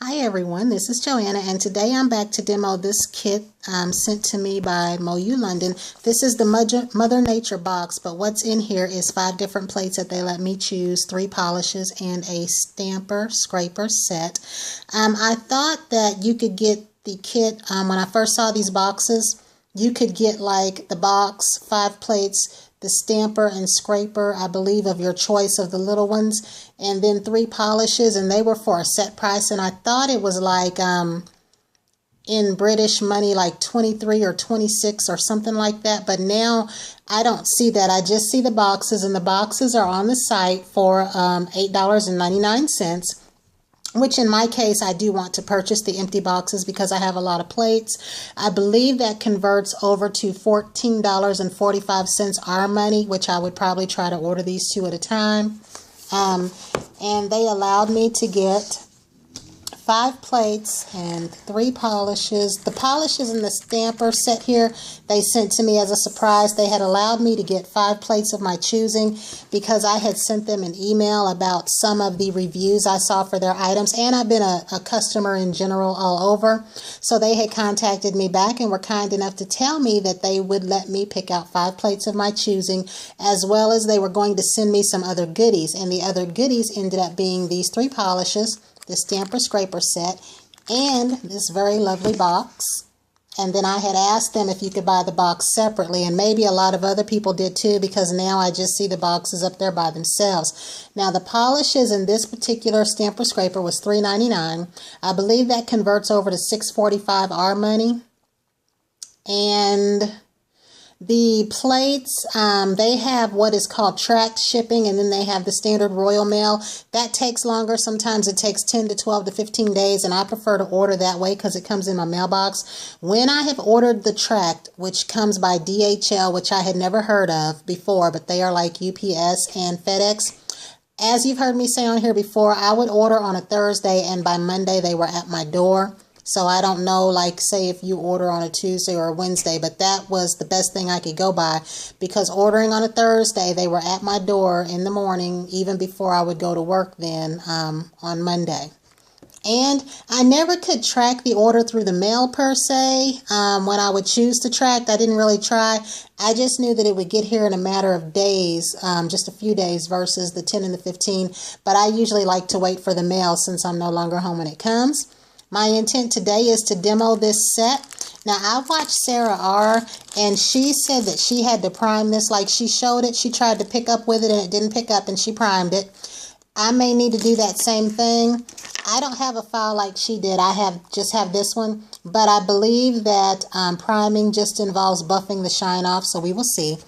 Hi everyone, this is Joanna, and today I'm back to demo this kit sent to me by Moyou, London. This is the Mother Nature box, but what's in here is 5 different plates that they let me choose, 3 polishes, and a stamper scraper set. I thought that you could get the kit, when I first saw these boxes, you could get like the box, 5 plates, the stamper and scraper, I believe, of your choice of the little ones, and then 3 polishes, and they were for a set price, and I thought it was like in British money like 23 or 26 or something like that, but now I don't see that. I just see the boxes, and the boxes are on the site for $8.99. Which in my case, I do want to purchase the empty boxes because I have a lot of plates. I believe that converts over to $14.45 our money, which I would probably try to order these 2 at a time. And they allowed me to get 5 plates and 3 polishes. The polishes and the stamper set here, they sent to me as a surprise. They had allowed me to get 5 plates of my choosing because I had sent them an email about some of the reviews I saw for their items, and I've been a customer in general all over. So they had contacted me back and were kind enough to tell me that they would let me pick out 5 plates of my choosing, as well as they were going to send me some other goodies. And the other goodies ended up being these 3 polishes, the stamper scraper set, and this very lovely box. And then I had asked them if you could buy the box separately, and maybe a lot of other people did too, because now I just see the boxes up there by themselves. Now the polishes in this particular stamper scraper was $3.99. I believe that converts over to $6.45 our money. And the plates, they have what is called tracked shipping, and then they have the standard Royal Mail. That takes longer. Sometimes it takes 10 to 12 to 15 days, and I prefer to order that way because it comes in my mailbox. When I have ordered the tracked, which comes by DHL, which I had never heard of before, but they are like UPS and FedEx. As you've heard me say on here before, I would order on a Thursday, and by Monday they were at my door. So I don't know, like, say if you order on a Tuesday or a Wednesday, but that was the best thing I could go by, because ordering on a Thursday, they were at my door in the morning, even before I would go to work then on Monday. And I never could track the order through the mail per se. When I would choose to track, I didn't really try. I just knew that it would get here in a matter of days, just a few days versus the 10 and the 15. But I usually like to wait for the mail since I'm no longer home when it comes. My intent today is to demo this set. Now, I watched Sarah R., and she said that she had to prime this. Like, she showed it, she tried to pick up with it, and it didn't pick up, and she primed it. I may need to do that same thing. I don't have a file like she did. I just have this one, but I believe that priming just involves buffing the shine off, so we will see.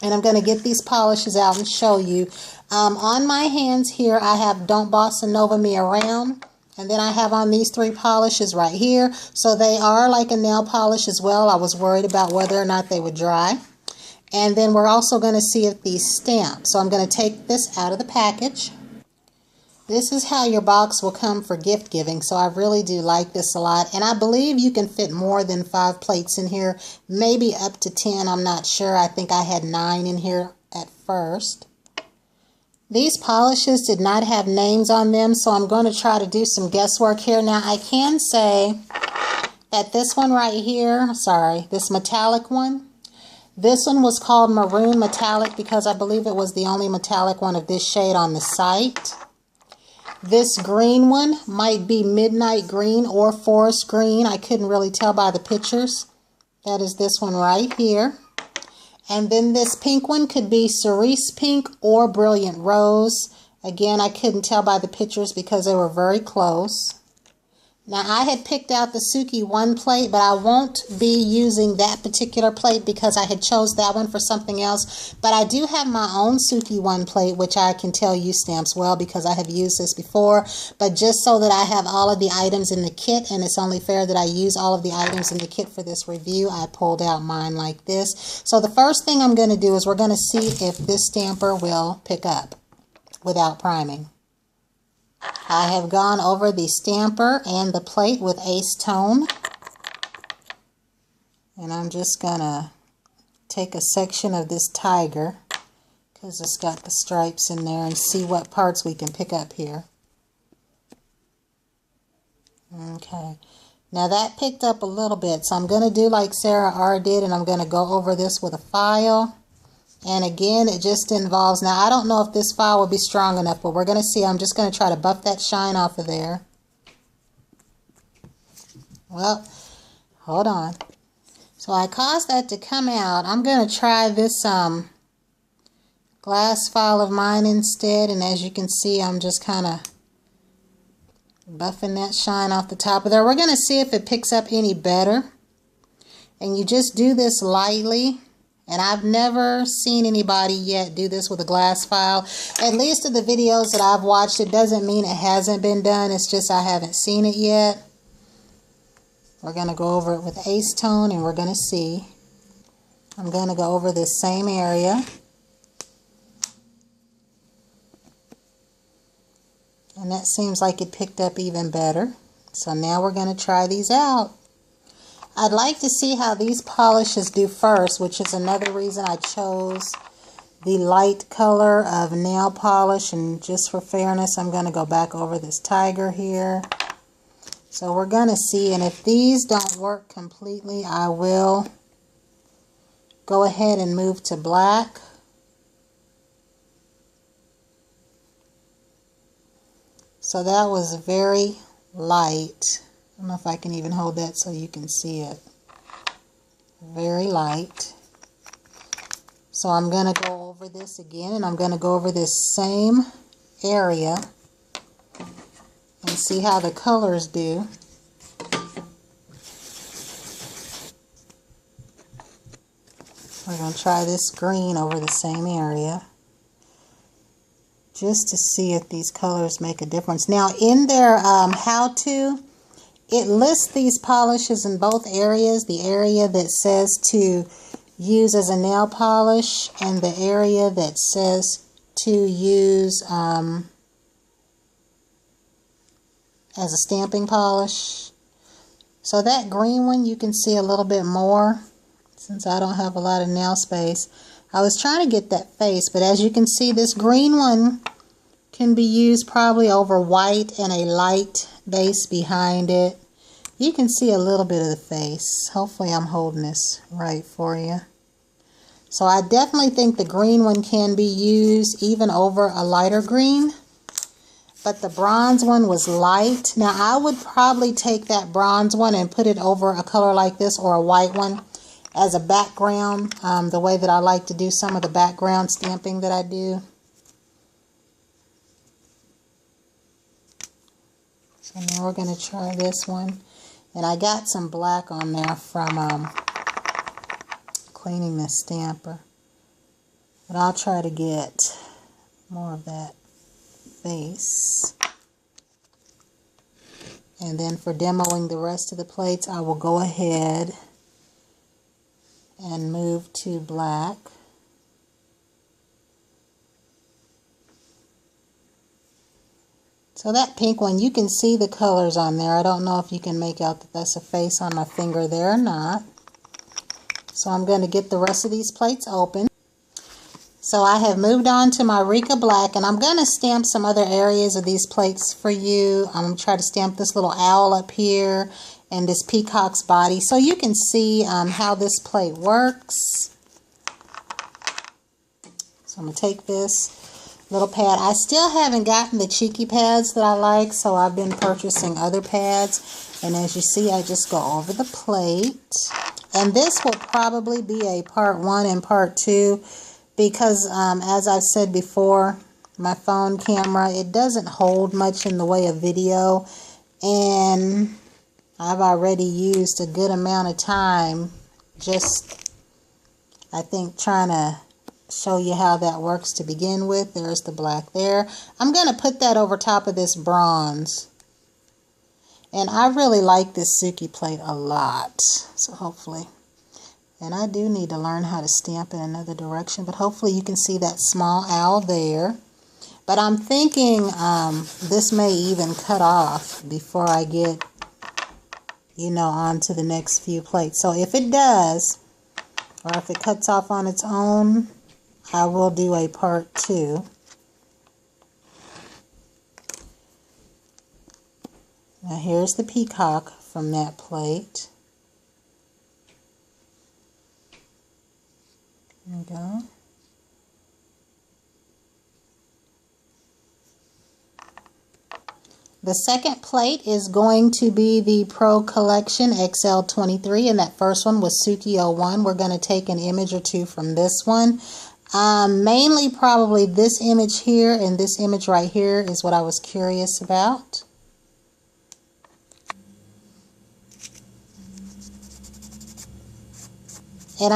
And I'm going to get these polishes out and show you. On my hands here, I have Don't Bossa Nova Me Around. And then I have on these 3 polishes right here. So they are like a nail polish as well. I was worried about whether or not they would dry. And then we're also going to see if these stamp. So I'm going to take this out of the package. This is how your box will come for gift giving. So I really do like this a lot. And I believe you can fit more than 5 plates in here. Maybe up to 10. I'm not sure. I think I had 9 in here at first. These polishes did not have names on them, so I'm going to try to do some guesswork here. Now, I can say that this one right here, this metallic one, this one was called Maroon Metallic because I believe it was the only metallic one of this shade on the site. This green one might be Midnight Green or Forest Green. I couldn't really tell by the pictures. That is this one right here. And then this pink one could be Cerise Pink or Brilliant Rose. Again, I couldn't tell by the pictures because they were very close. Now, I had picked out the Suki 1 plate, but I won't be using that particular plate because I had chose that one for something else. But I do have my own Suki 1 plate, which I can tell you stamps well because I have used this before. But just so that I have all of the items in the kit, and it's only fair that I use all of the items in the kit for this review, I pulled out mine like this. So the first thing I'm going to do is we're going to see if this stamper will pick up without priming. I have gone over the stamper and the plate with Acetone. And I'm just going to take a section of this tiger because it's got the stripes in there and see what parts we can pick up here. Okay. Now that picked up a little bit, so I'm going to do like Sarah R. did, and I'm going to go over this with a file. And again, it just involves, now I don't know if this file will be strong enough, but we're going to see. I'm just going to try to buff that shine off of there. Well, hold on. So I caused that to come out. I'm going to try this glass file of mine instead, and as you can see, I'm just kind of buffing that shine off the top of there. We're going to see if it picks up any better. And you just do this lightly. And I've never seen anybody yet do this with a glass file. At least in the videos that I've watched, it doesn't mean it hasn't been done. It's just I haven't seen it yet. We're going to go over it with acetone, and we're going to see. I'm going to go over this same area. And that seems like it picked up even better. So now we're going to try these out. I'd like to see how these polishes do first, which is another reason I chose the light color of nail polish. And just for fairness, I'm going to go back over this tiger here. So we're going to see, and if these don't work completely, I will go ahead and move to black. So that was very light. I don't know if I can even hold that so you can see it. Very light. So I'm going to go over this again, and I'm going to go over this same area and see how the colors do. We're going to try this green over the same area, just to see if these colors make a difference. Now, in their how-to, it lists these polishes in both areas. The area that says to use as a nail polish, and the area that says to use as a stamping polish. So that green one, you can see a little bit more, since I don't have a lot of nail space. I was trying to get that face, but as you can see, this green one can be used probably over white and a light base behind it. You can see a little bit of the face. Hopefully I'm holding this right for you. So I definitely think the green one can be used even over a lighter green. But the bronze one was light. Now I would probably take that bronze one and put it over a color like this, or a white one, as a background, the way that I like to do some of the background stamping that I do. So now we're going to try this one. And I got some black on there from cleaning this stamper. But I'll try to get more of that face. And then for demoing the rest of the plates, I will go ahead and move to black. So that pink one, you can see the colors on there. I don't know if you can make out that that's a face on my finger there or not. So I'm going to get the rest of these plates open. So I have moved on to my Rika Black, and I'm going to stamp some other areas of these plates for you. I'm going to try to stamp this little owl up here and this peacock's body, so you can see how this plate works. So I'm going to take this little pad. I still haven't gotten the cheeky pads that I like, so I've been purchasing other pads. And as you see, I just go over the plate. And this will probably be a part 1 and part 2, because as I've said before, my phone camera, it doesn't hold much in the way of video. And I've already used a good amount of time just, I think, trying to show you how that works to begin with. There's the black there. I'm going to put that over top of this bronze. And I really like this Suki plate a lot. So hopefully, and I do need to learn how to stamp in another direction, but hopefully you can see that small owl there. But I'm thinking this may even cut off before I get, you know, on to the next few plates. So if it does, or if it cuts off on its own, I will do a part 2. Now here's the peacock from that plate. There we go. The second plate is going to be the Pro Collection XL23, and that first one was Suki 01. We're going to take an image or two from this one. Mainly probably this image here and this image right here is what I was curious about. And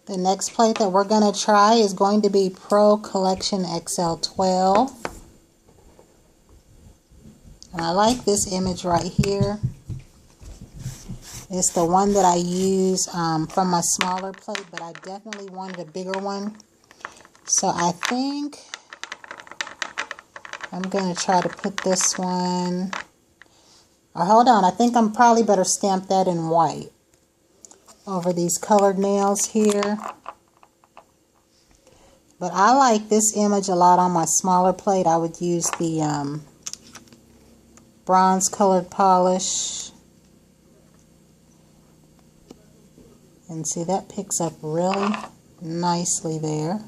the next plate that we're going to try is going to be Pro Collection XL12. And I like this image right here. It's the one that I use from my smaller plate, but I definitely wanted a bigger one. So I think I'm going to try to put this one, or hold on, I think I'm probably better stamp that in white over these colored nails here. But I like this image a lot on my smaller plate. I would use the bronze colored polish. And see, that picks up really nicely there.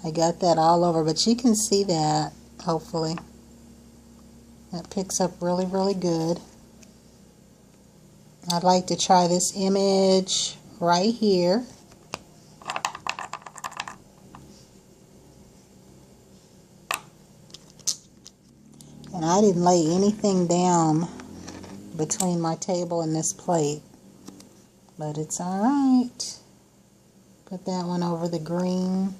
I got that all over, but you can see that, hopefully. That picks up really, really good. I'd like to try this image right here. And I didn't lay anything down between my table and this plate, but it's alright. Put that one over the green.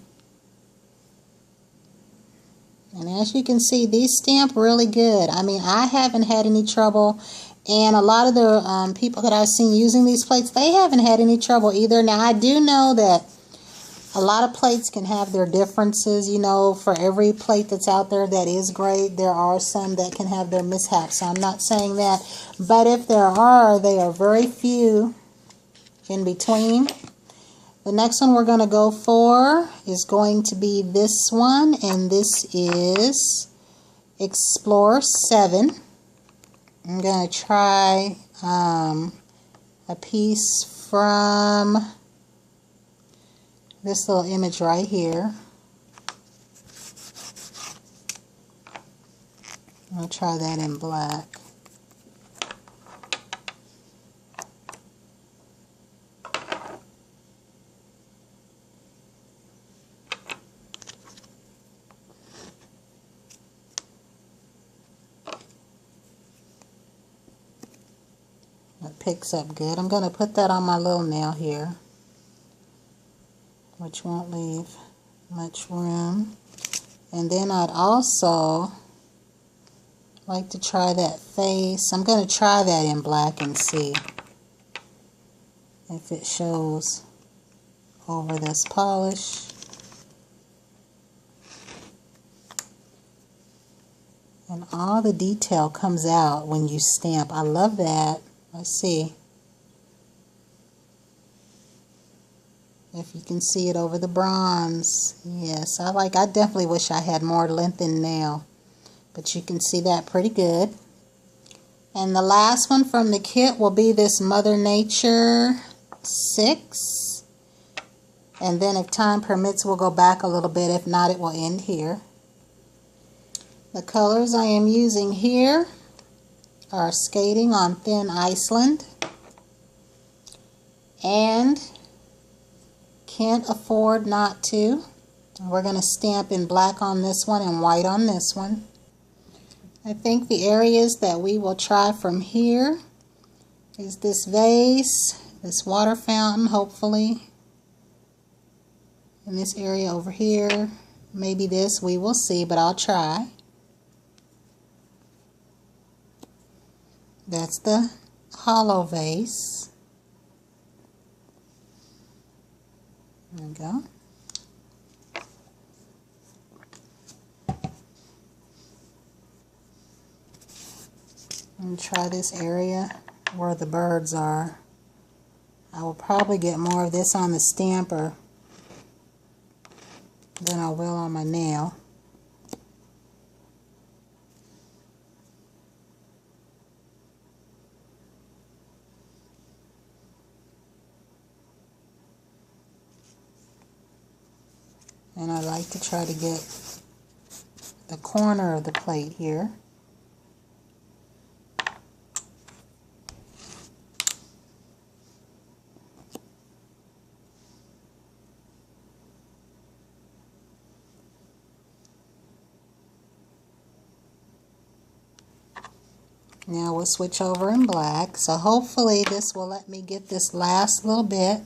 And as you can see, these stamp really good. I mean, I haven't had any trouble. And a lot of the people that I've seen using these plates, they haven't had any trouble either. Now, I do know that a lot of plates can have their differences. You know, for every plate that's out there that is great, there are some that can have their mishaps. So I'm not saying that. But if there are, they are very few in between. The next one we're going to go for is going to be this one, and this is Explore 7. I'm going to try a piece from this little image right here. I'll try that in black. It picks up good. I'm going to put that on my little nail here, which won't leave much room. And then I'd also like to try that face. I'm going to try that in black and see if it shows over this polish. And all the detail comes out when you stamp. I love that. Let's see if you can see it over the bronze. Yes, I definitely wish I had more lengthened nail, but you can see that pretty good. And the last one from the kit will be this Mother Nature 6. And then if time permits, we'll go back a little bit. If not, it will end here. The colors I am using here are Skating on Thin Iceland and Can't Afford Not To. We're going to stamp in black on this one and white on this one. I think the areas that we will try from here is this vase, this water fountain, hopefully, in this area over here. Maybe this, we will see, but I'll try. That's the hollow vase. There we go. And try this area where the birds are. I will probably get more of this on the stamper than I will on my nail. And I like to try to get the corner of the plate here. Now we'll switch over in black. So hopefully this will let me get this last little bit.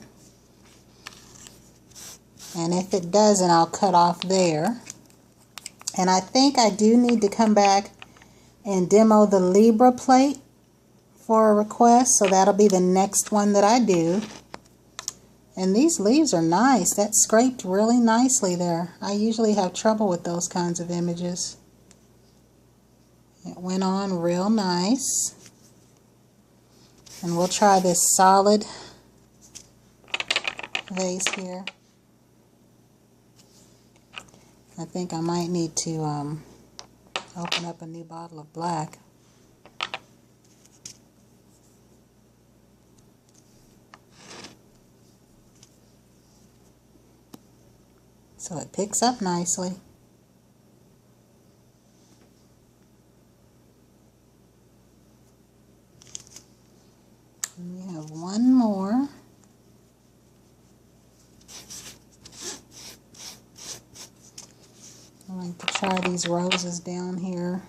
And if it doesn't, I'll cut off there. And I think I do need to come back and demo the Libra plate for a request. So that'll be the next one that I do. And these leaves are nice. That scraped really nicely there. I usually have trouble with those kinds of images. It went on real nice. And we'll try this solid vase here. I think I might need to open up a new bottle of black. So it picks up nicely. And we have one more. I like to try these roses down here.